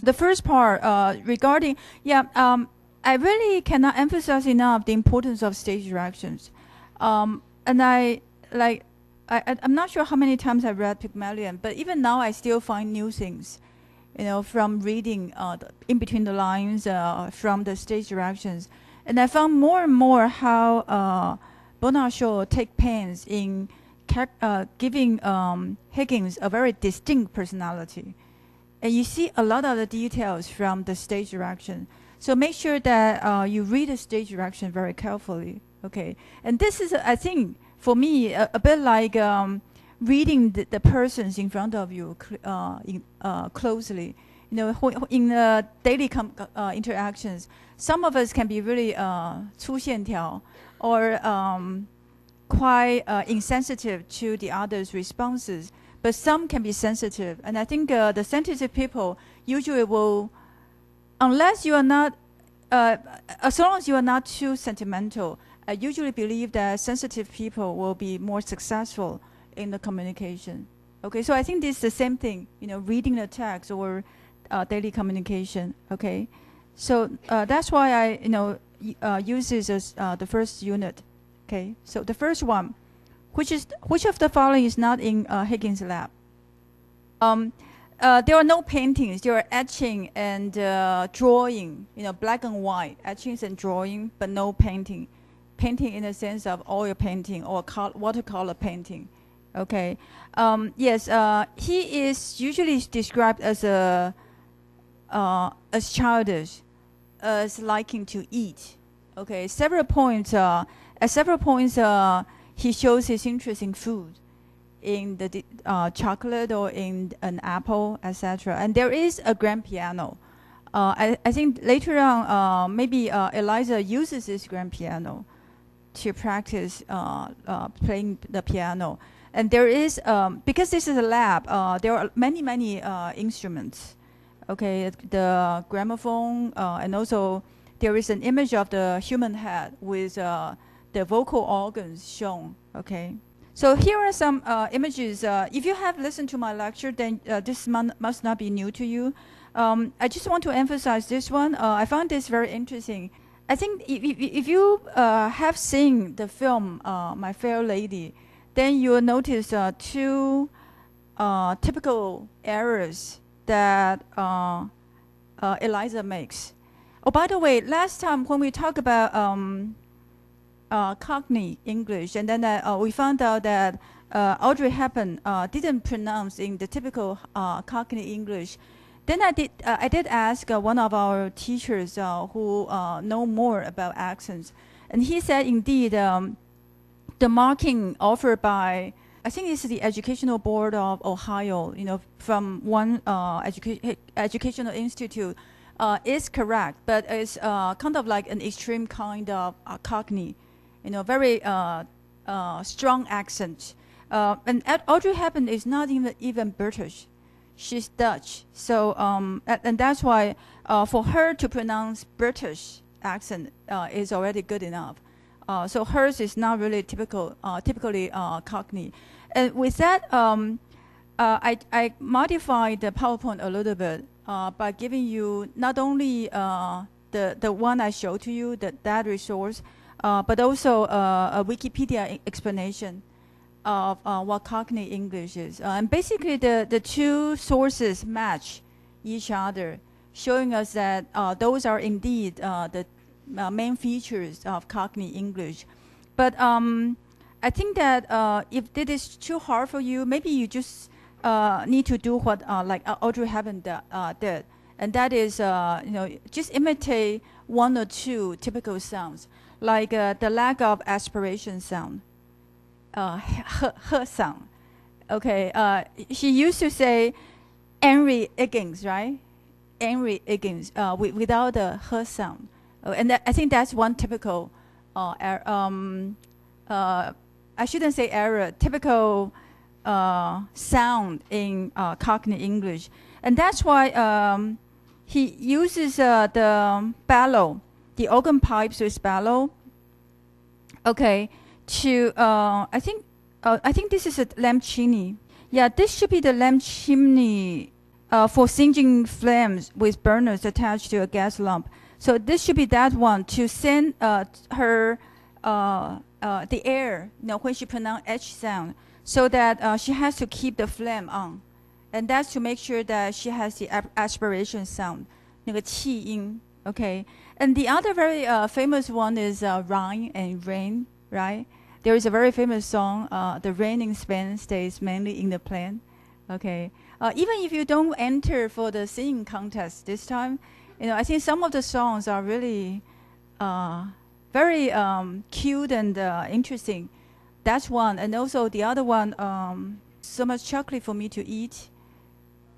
the first part regarding, I really cannot emphasize enough the importance of stage directions. And I'm not sure how many times I read Pygmalion, but even now I still find new things, from reading in between the lines from the stage directions. And I found more and more how Bernard Shaw take pains in giving Higgins a very distinct personality. And you see a lot of the details from the stage direction. So make sure that you read the stage direction very carefully. Okay, and this is, I think, for me, a bit like reading the persons in front of you closely. In daily interactions, some of us can be really 粗线条 or quite insensitive to the other's responses, but some can be sensitive. And I think the sensitive people usually will, unless you are not, as long as you are not too sentimental, I usually believe that sensitive people will be more successful in the communication. Okay, so I think this is the same thing, reading the text or daily communication. Okay, so that's why I use this as the first unit. Okay, so the first one, which of the following is not in Higgins' lab? There are no paintings. There are etching and drawing. Black and white etchings and drawing, but no painting. Painting in the sense of oil painting or watercolor painting. Okay. Yes. He is usually described as as childish, as liking to eat. Okay. At several points, he shows his interest in food, in the chocolate or in an apple, etc. And there is a grand piano. I think later on, maybe Eliza uses this grand piano to practice playing the piano. And there is, because this is a lab, there are many instruments. Okay, the gramophone, and also there is an image of the human head with the vocal organs shown. Okay, so here are some images. If you have listened to my lecture, then this must not be new to you. I just want to emphasize this one. I found this very interesting. I think if you have seen the film My Fair Lady, then you will notice two typical errors that Eliza makes. Oh, by the way, last time when we talked about Cockney English, and then we found out that Audrey Hepburn didn't pronounce in the typical Cockney English. Then I did ask one of our teachers who know more about accents, and he said indeed the marking offered by, I think it's the Educational Board of Ohio, from one educational institute, is correct, but it's kind of like an extreme kind of Cockney, very strong accent. And Audrey Hepburn is not even British. She's Dutch, so and that's why for her to pronounce British accent is already good enough. So hers is not really typically Cockney. And with that, I modified the PowerPoint a little bit by giving you not only the one I showed to you, that resource, but also a Wikipedia explanation of what Cockney English is. And basically the two sources match each other, showing us that those are indeed the main features of Cockney English. But I think that if this is too hard for you, maybe you just need to do what like Audrey Hepburn did, and that is just imitate one or two typical sounds, like the lack of aspiration sound. Her sound. Okay, she used to say Henry Higgins, right? Henry Higgins, without the her sound. And I think that's one typical, I shouldn't say error, typical sound in Cockney English. And that's why he uses the bellow, the organ pipes with bellow. Okay. To I think this is a lamp chimney. Yeah, this should be the lamp chimney for singeing flames with burners attached to a gas lamp. So this should be that one to send her the air, when she pronounce H sound, so that she has to keep the flame on, and that's to make sure that she has the aspiration sound, 那个气音, okay. And the other very famous one is Rhine and Rain, right? There is a very famous song, the rain in Spain stays mainly in the plain, okay. Even if you don't enter for the singing contest this time, I think some of the songs are really very cute and interesting. That's one. And also the other one, so much chocolate for me to eat.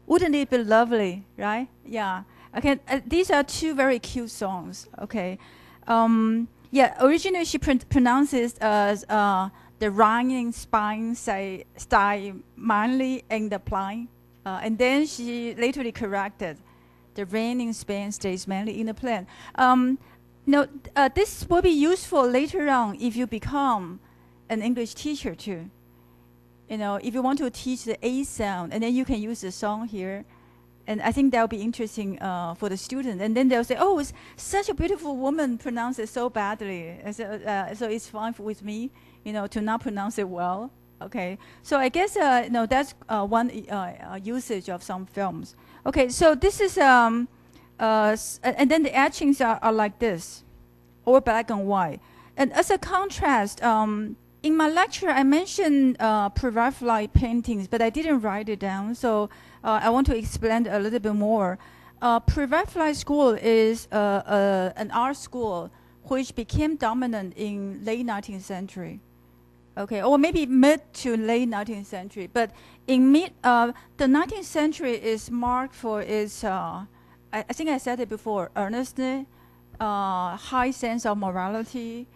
Wouldn't it be lovely, right? Yeah. Okay. These are two very cute songs. Okay. Yeah. Originally, she pronounces as the rhyming spine style manly and the plain. And then she laterally corrected, the rain in Spain stays mainly in the plain. This will be useful later on if you become an English teacher too. If you want to teach the A sound, and then you can use the song here. And I think that will be interesting for the student. And then they'll say, oh, it's such a beautiful woman pronounced it so badly. So it's fine with me, to not pronounce it well. Okay, so I guess that's one usage of some films. Okay, so this is and then the etchings are like this, or black and white. And as a contrast, in my lecture I mentioned Pre-Raphaelite paintings, but I didn't write it down. So I want to explain a little bit more. Pre-Raphaelite school is an art school which became dominant in late 19th century. Okay, or maybe mid to late 19th century. But in the 19th century is marked for its, I think I said it before, earnestness, high sense of morality,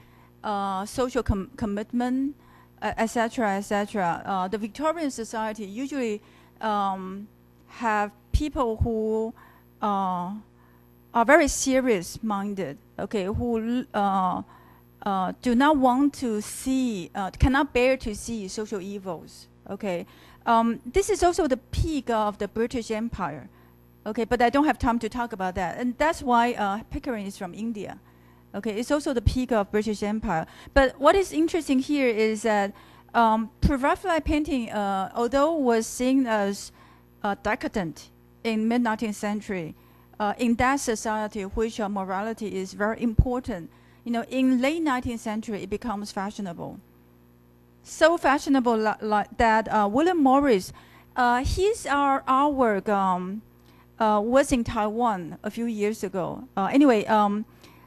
social commitment, etc., etc. The Victorian society usually have people who are very serious-minded, okay, who do not want to see, cannot bear to see social evils. Okay, this is also the peak of the British Empire. Okay, but I don't have time to talk about that, and that's why Pickering is from India. Okay, it's also the peak of British Empire. But what is interesting here is that Pre-Raphaelite painting, although was seen as decadent in mid-19th century, in that society, which morality is very important. In late 19th century, it becomes fashionable. So fashionable that William Morris, his artwork was in Taiwan a few years ago.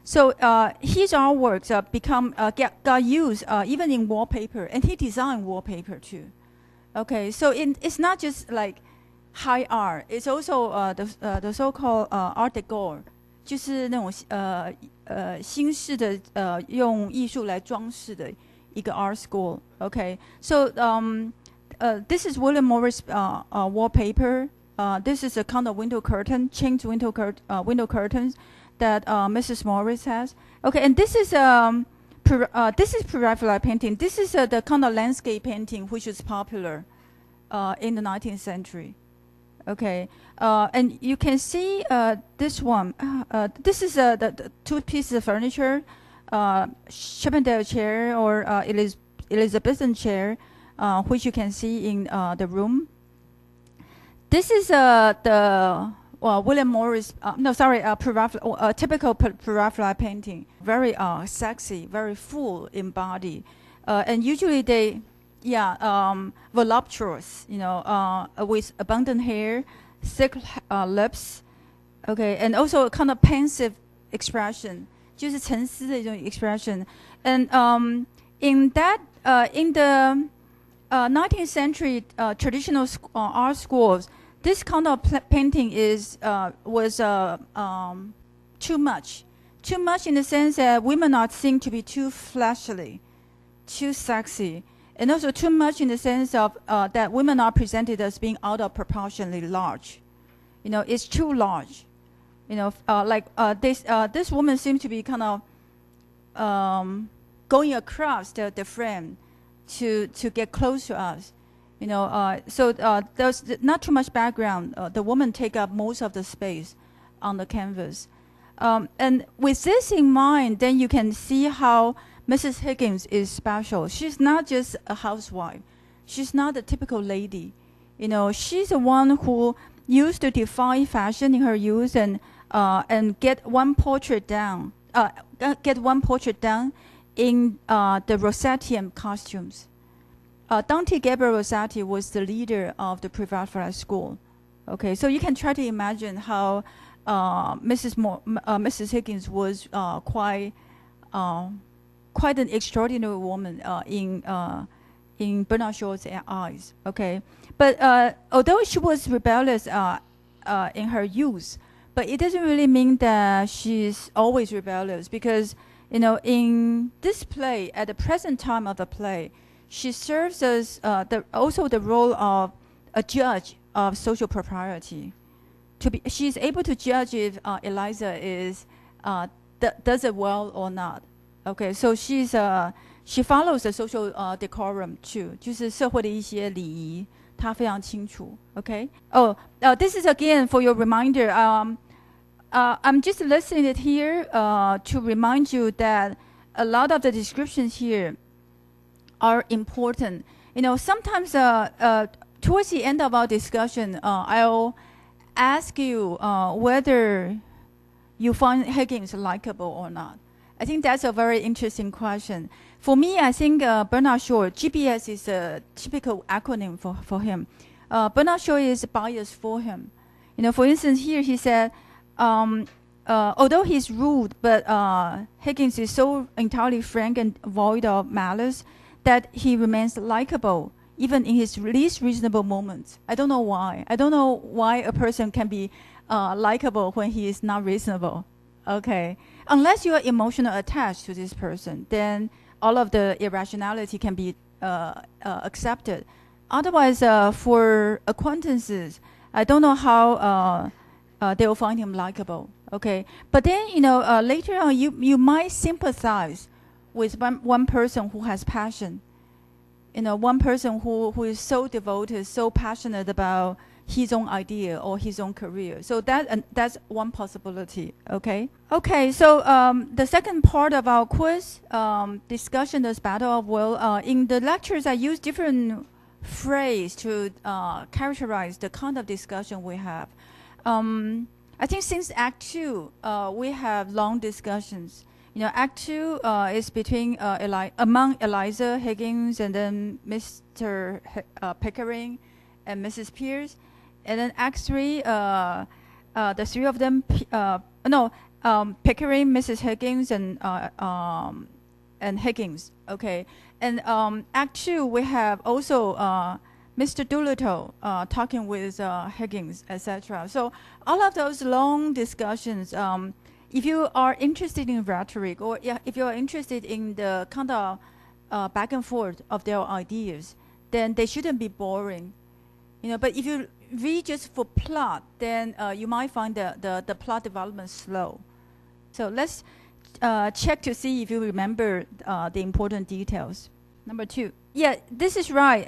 So his artworks got used even in wallpaper, and he designed wallpaper too. Okay, so it's not just like high art; it's also the so-called Art Deco. 就是那种新式的用艺术来装饰的一个 art school. Okay, so this is William Morris wallpaper. This is a kind of window curtain, changed window curtains that Mrs. Morris has. Okay, and this is Pre-Raphaelite painting. This is the kind of landscape painting which is popular in the 19th century. Okay, and you can see this one. This is the two pieces of furniture, Chippendale chair or Elizabethan chair, which you can see in the room. This is the William Morris. Typical Pre-Raphaelite painting. Very sexy, very full in body, and usually they. Yeah, voluptuous, with abundant hair, thick lips, okay, and also a kind of pensive expression, 就是沉思的一种 expression. And in the 19th century traditional art schools, this kind of painting was too much in the sense that women are seen to be too fleshly, too sexy. And also too much in the sense of that women are presented as being out of proportionally large. It's too large. This woman seems to be kind of going across the frame to get close to us. So there's not too much background. The woman take up most of the space on the canvas. And with this in mind, then you can see how Mrs. Higgins is special. She's not just a housewife. She's not a typical lady. She's the one who used to define fashion in her youth and get one portrait down. Get one portrait done in the Rossettian costumes. Dante Gabriel Rossetti was the leader of the Private School. Okay, so you can try to imagine how Mrs. Higgins was quite an extraordinary woman in Bernard Shaw's eyes. Okay, but although she was rebellious in her youth, but it doesn't really mean that she's always rebellious, because in this play, at the present time of the play, she serves as also the role of a judge of social propriety. She's able to judge if Eliza does it well or not. Okay, so she follows the social decorum too， 就是社会的一些礼仪，她非常清楚。Okay. This is again for your reminder. I'm just listing it here to remind you that a lot of the descriptions here are important. Sometimes towards the end of our discussion, I'll ask you whether you find Higgins likable or not. I think that's a very interesting question. For me, I think Bernard Shaw, GBS is a typical acronym for him. Bernard Shaw is biased for him. For instance, here he said, although he's rude, but Higgins is so entirely frank and void of malice that he remains likable even in his least reasonable moments. I don't know why. I don't know why a person can be likable when he is not reasonable. Okay, unless you are emotionally attached to this person, then all of the irrationality can be accepted. Otherwise, for acquaintances, I don't know how they will find him likable. Okay, but then later on, you might sympathize with one person who has passion. One person who is so devoted, so passionate about his own idea or his own career. So that's one possibility. Okay. So the second part of our quiz discussion is battle of will. In the lectures, I use different phrase to characterize the kind of discussion we have. I think since Act 2, we have long discussions. Act 2 is between among Eliza Higgins and then Mr. Pickering and Mrs. Pierce. And then Act 3, the three of them, Pickering, Mrs. Higgins, and Higgins. Okay. And Act 2, we have also Mr. Doolittle talking with Higgins, etc. So all of those long discussions, if you are interested in rhetoric, or if you are interested in the kind of back and forth of their ideas, then they shouldn't be boring. But if you read just for plot, then you might find the plot development slow. So let's check to see if you remember the important details. Number 2. Yeah, this is right.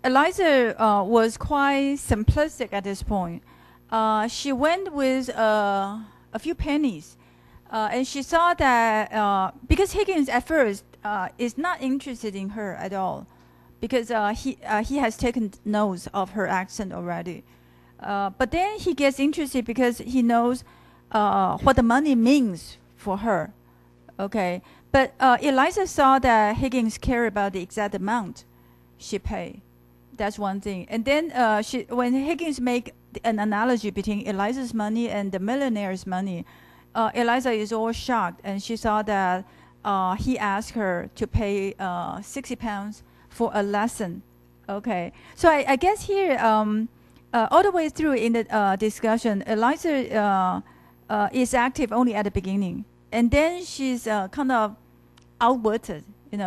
Eliza was quite simplistic at this point. She went with a few pennies. And she saw that because Higgins at first is not interested in her at all, because he has taken notes of her accent already. But then he gets interested because he knows what the money means for her. Okay, but Eliza saw that Higgins cared about the exact amount she paid. That's one thing. And then when Higgins make an analogy between Eliza's money and the millionaire's money, Eliza is all shocked, and she saw that he asked her to pay 60 pounds for a lesson. Okay, so I guess here, all the way through in the discussion, Eliza is active only at the beginning, and then she's kind of outwitted.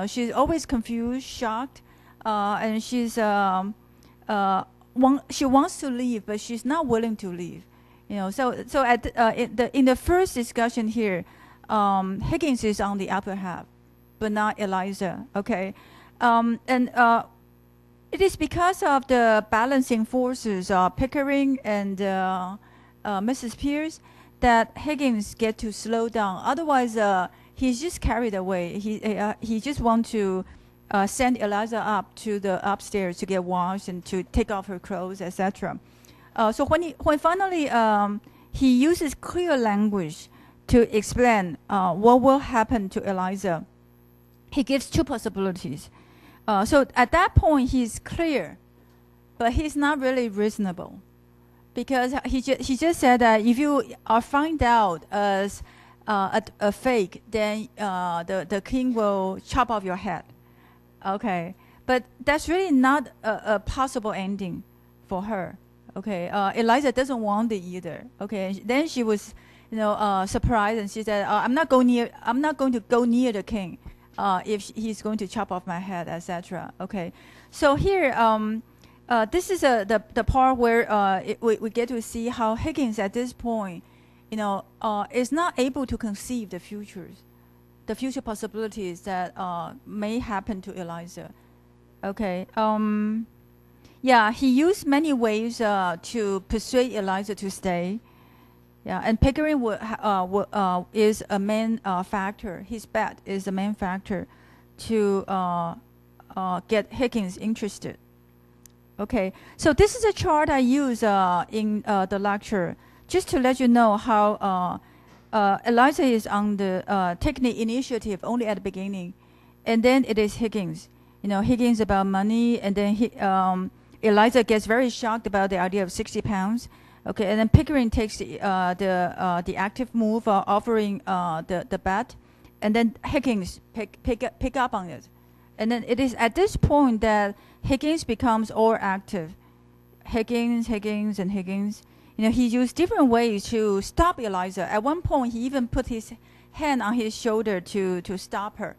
She's always confused, shocked, and she wants to leave, but she's not willing to leave. So at in the first discussion here, Higgins is on the upper half, but not Eliza. Okay, and It is because of the balancing forces of Pickering and Mrs. Pierce that Higgins get to slow down. Otherwise, he's just carried away. He just want to send Eliza up to the upstairs to get washed and to take off her clothes, etc. So when finally he uses clear language to explain what will happen to Eliza, he gives two possibilities. So at that point, he's clear, but he's not really reasonable, because he just said that if you are found out as a fake, then the king will chop off your head. Okay, but that's really not a possible ending for her. Okay, Eliza doesn't want it either. Okay, then she was, surprised, and she said, "I'm not going to go near the king, if he's going to chop off my head, etc." Okay, so here, this is the part where we get to see how Higgins at this point, is not able to conceive the future possibilities that may happen to Eliza. Okay. Yeah, he used many ways to persuade Eliza to stay. Yeah, and Pickering is a main factor. His bet is the main factor to get Higgins interested. Okay, so this is a chart I use in the lecture, just to let you know how Eliza is on the taking the initiative only at the beginning, and then it is Higgins. Higgins about money, and then Eliza gets very shocked about the idea of 60 pounds. Okay, and then Pickering takes the active move, offering the bet, and then Higgins pick up on it, and then it is at this point that Higgins becomes all active. Higgins, and Higgins. He used different ways to stop Eliza. At one point, he even put his hand on his shoulder to stop her.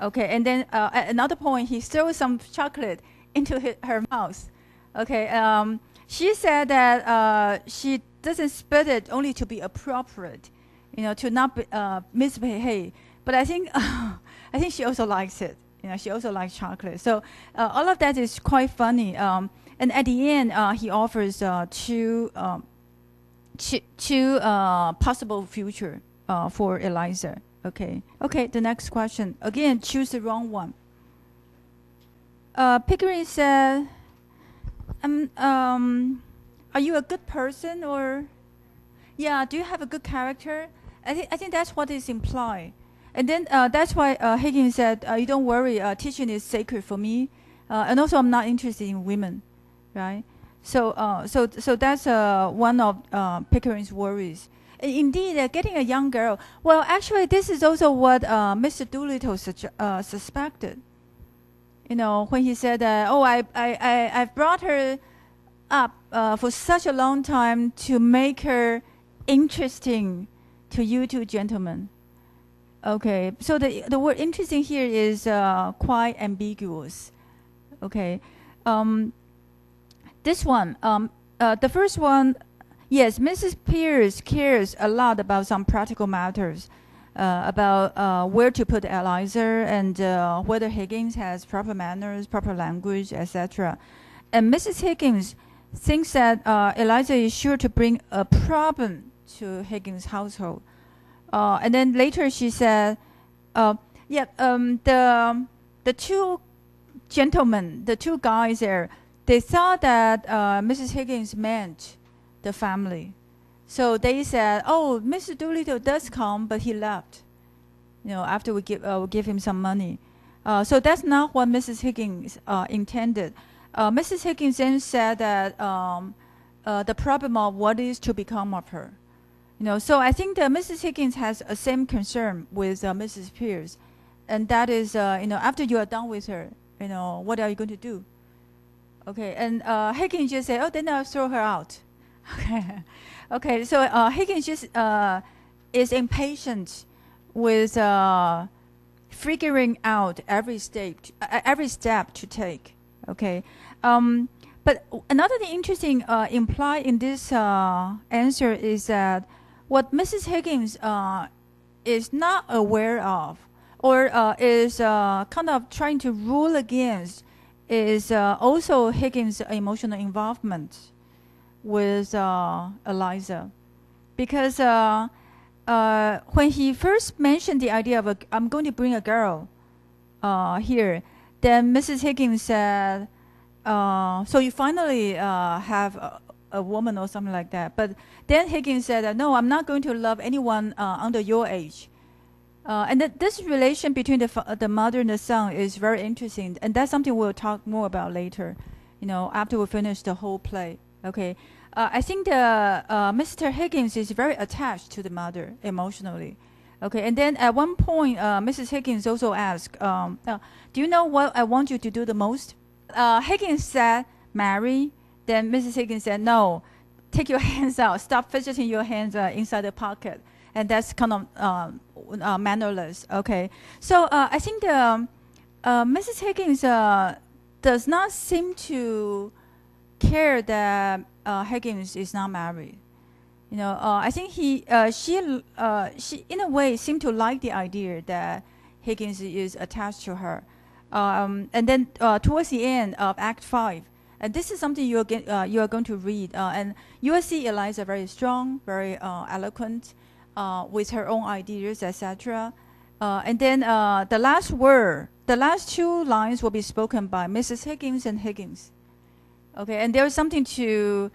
Okay, and then at another point, he threw some chocolate into her mouth. Okay, she said that she doesn't spit it only to be appropriate, to not misbehave. But I think she also likes it. She also likes chocolate. So all of that is quite funny. And at the end, he offers two possible future for Eliza. Okay. Okay. The next question. Again, choose the wrong one. Pickering said, "Are you a good person, or, yeah? Do you have a good character?" I think that's what is implied. And then that's why Higgins said, "You don't worry. Teaching is sacred for me, and also I'm not interested in women, right?" So that's one of Pickering's worries. Indeed, getting a young girl. Well, actually, this is also what Mr. Doolittle suspected. When he said that, "Oh, I've brought her up for such a long time to make her interesting to you two gentlemen." Okay, so the word interesting here is quite ambiguous. Okay, this one, the first one, yes, Mrs. Pierce cares a lot about some practical matters, about where to put Eliza, and whether Higgins has proper manners, proper language, etc. And Mrs. Higgins thinks that Eliza is sure to bring a problem to Higgins' household. And then later she said, the two gentlemen, the two guys there, they thought that Mrs. Higgins meant the family. So they said, "Oh, Mr. Doolittle does come, but he left, after we give him some money." So that's not what Mrs. Higgins intended. Mrs. Higgins then said that the problem of what is to become of her. So I think that Mrs. Higgins has a same concern with Mrs. Pierce, and that is, after you are done with her, what are you going to do? Okay, and Higgins just said, "Oh, then I'll throw her out." Okay, okay. So Higgins just is impatient with figuring out every step to take. Okay, but another thing interesting implied in this answer is that what Mrs. Higgins is not aware of, or is kind of trying to rule against, is also Higgins' emotional involvement with Eliza, because when he first mentioned the idea of I'm going to bring a girl here, then Mrs. Higgins said, so you finally have a woman or something like that. But then Higgins said, no, I'm not going to love anyone under your age. And this relation between the mother and the son is very interesting, and that's something we'll talk more about later, after we finish the whole play. Okay, I think Mr. Higgins is very attached to the mother emotionally. Okay, and then at one point, Mrs. Higgins also asked, "Do you know what I want you to do the most?" Higgins said, "Marry." Then Mrs. Higgins said, "No, take your hands out. Stop fidgeting your hands inside the pocket." And that's kind of mannerless. Okay, so I think Mrs. Higgins does not seem to care that Higgins is not married. I think she in a way seemed to like the idea that Higgins is attached to her. And then towards the end of Act 5, and this is something you are going to read, and you will see Eliza very strong, very eloquent, with her own ideas, etc. And then the last two lines will be spoken by Mrs. Higgins and Higgins. Okay, and there is something to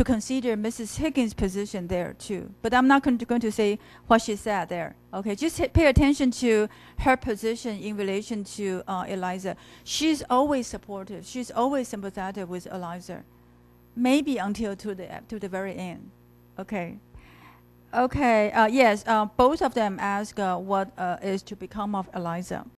consider Mrs. Higgins' position there too. But I'm not going to say what she said there. Okay, just pay attention to her position in relation to Eliza. She's always supportive. She's always sympathetic with Eliza, maybe until to the very end. Okay. Okay. Yes. Both of them ask what is to become of Eliza.